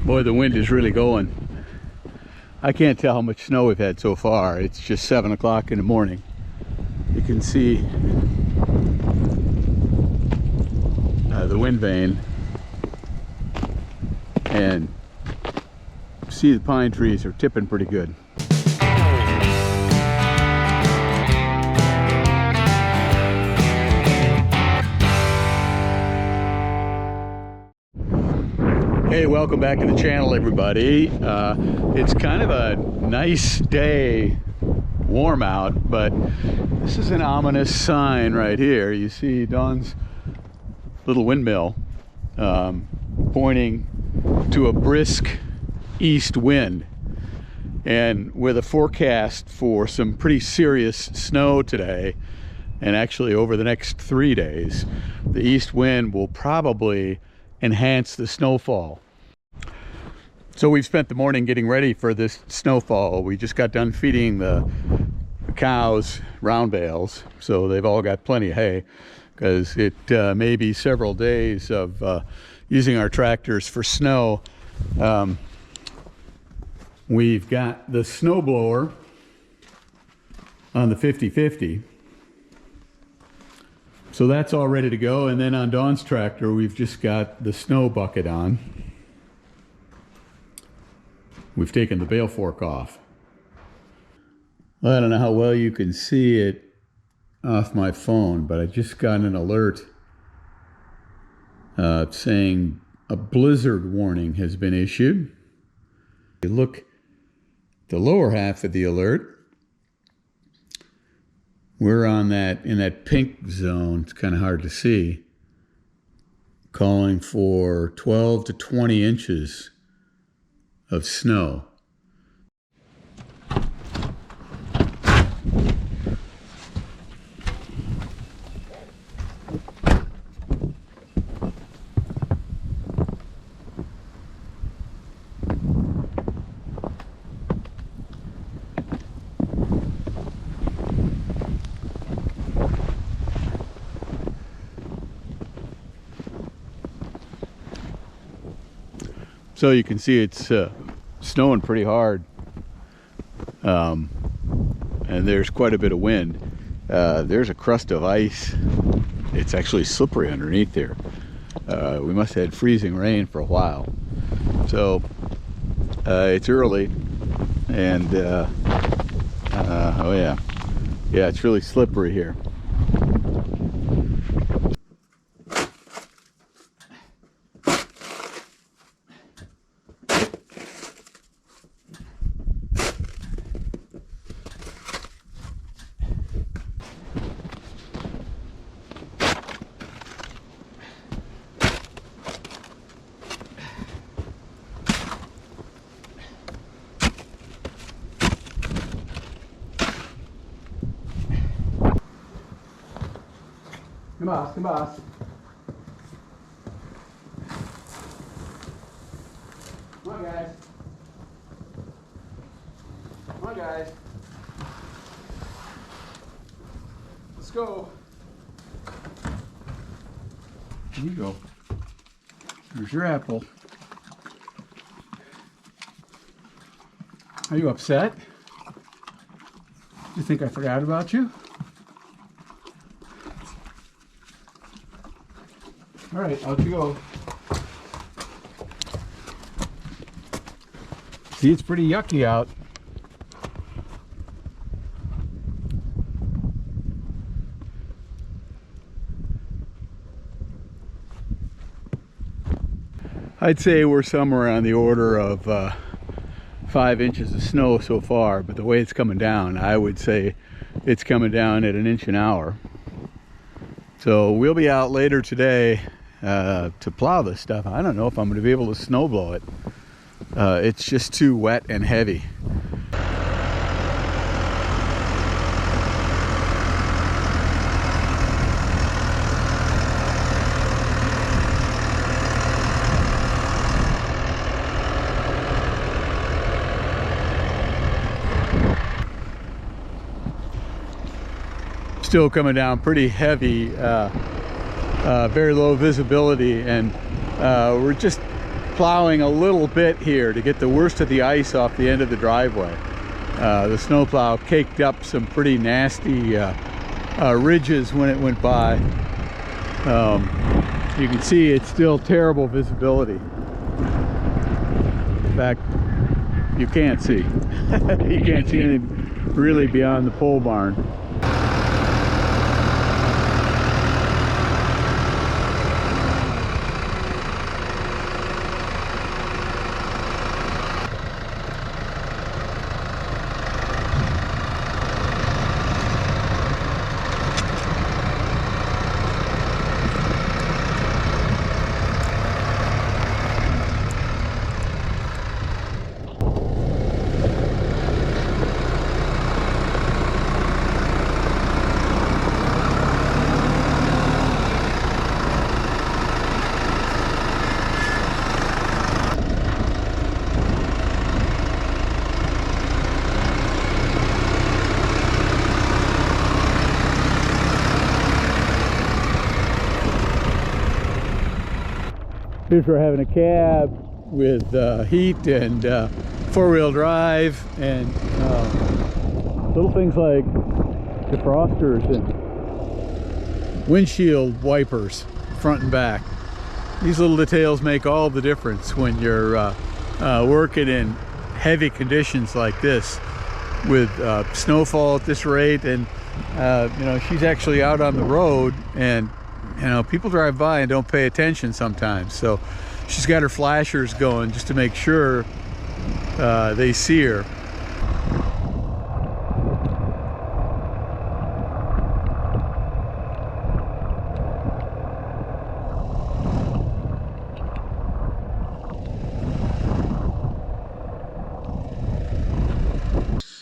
Boy, the wind is really going. I can't tell how much snow we've had so far. It's just 7 o'clock in the morning. You can see the wind vane and see the pine trees are tipping pretty good. Hey, welcome back to the channel, everybody. It's kind of a nice day, warm out, but this is an ominous sign right here. You see Dawn's little windmill pointing to a brisk east wind, and with a forecast for some pretty serious snow today, and actually over the next 3 days. The east wind will probably enhance the snowfall. So we've spent the morning getting ready for this snowfall. We just got done feeding the cows round bales, so they've all got plenty of hay, because it may be several days of using our tractors for snow. We've got the snow blower on the 50/50. So that's all ready to go, and then on Dawn's tractor we've just got the snow bucket on. We've taken the bale fork off. Well, I don't know how well you can see it off my phone, but I just got an alert saying a blizzard warning has been issued. You look at the lower half of the alert, we're on in that pink zone. It's kind of hard to see, calling for 12 to 20 inches of snow. So you can see it's snowing pretty hard, and there's quite a bit of wind. There's a crust of ice. It's actually slippery underneath there. We must have had freezing rain for a while. So it's early, and oh yeah, it's really slippery here. Come on. Come on, guys. Come on, guys. Let's go. Here you go. Here's your apple. Are you upset? You think I forgot about you? All right, out you go. See, it's pretty yucky out. I'd say we're somewhere on the order of 5 inches of snow so far, but the way it's coming down, I would say it's coming down at 1 inch an hour. So we'll be out later today to plow this stuff. I don't know if I'm going to be able to snow blow it. It's just too wet and heavy. Still coming down pretty heavy, very low visibility, and we're just plowing a little bit here to get the worst of the ice off the end of the driveway. The snowplow caked up some pretty nasty ridges when it went by. You can see it's still terrible visibility. In fact, you can't see. You can't see anything really beyond the pole barn. Here's where having a cab with heat and four-wheel drive and little things like defrosters and windshield wipers front and back. These little details make all the difference when you're working in heavy conditions like this with snowfall at this rate. And you know, she's actually out on the road, and you know, people drive by and don't pay attention sometimes. So she's got her flashers going just to make sure they see her.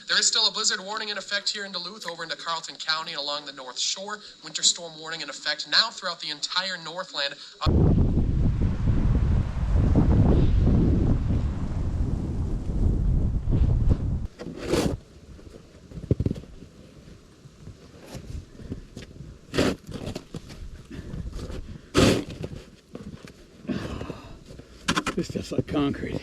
There is still a blizzard warning in effect here in Duluth, over into Carleton County and along the North Shore. Winter storm warning in effect now throughout the entire Northland. This stuff's like concrete.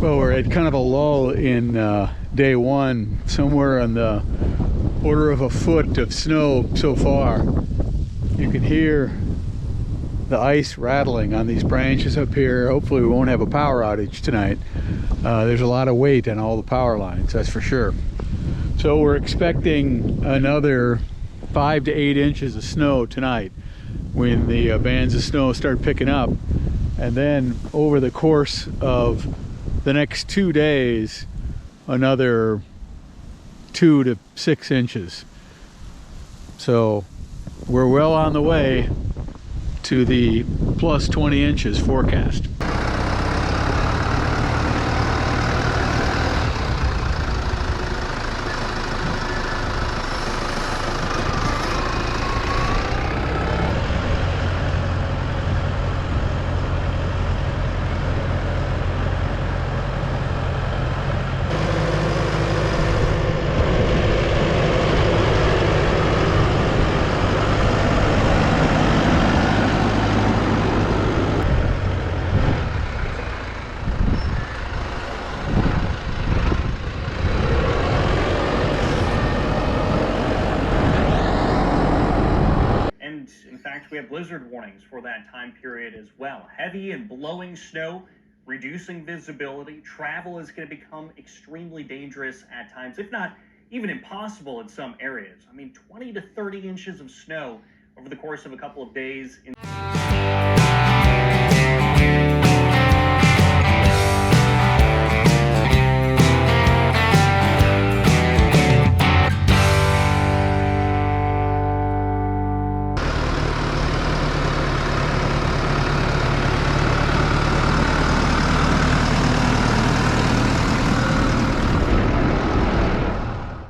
Well, we're at kind of a lull in day one, somewhere on the order of a foot of snow so far. You can hear the ice rattling on these branches up here. Hopefully we won't have a power outage tonight. There's a lot of weight on all the power lines, that's for sure. So we're expecting another 5 to 8 inches of snow tonight when the bands of snow start picking up. And then over the course of the next 2 days, another 2 to 6 inches. So we're well on the way to the plus 20 inches forecast. We have blizzard warnings for that time period as well. Heavy and blowing snow, reducing visibility. Travel is going to become extremely dangerous at times, if not even impossible in some areas. I mean, 20 to 30 inches of snow over the course of a couple of days in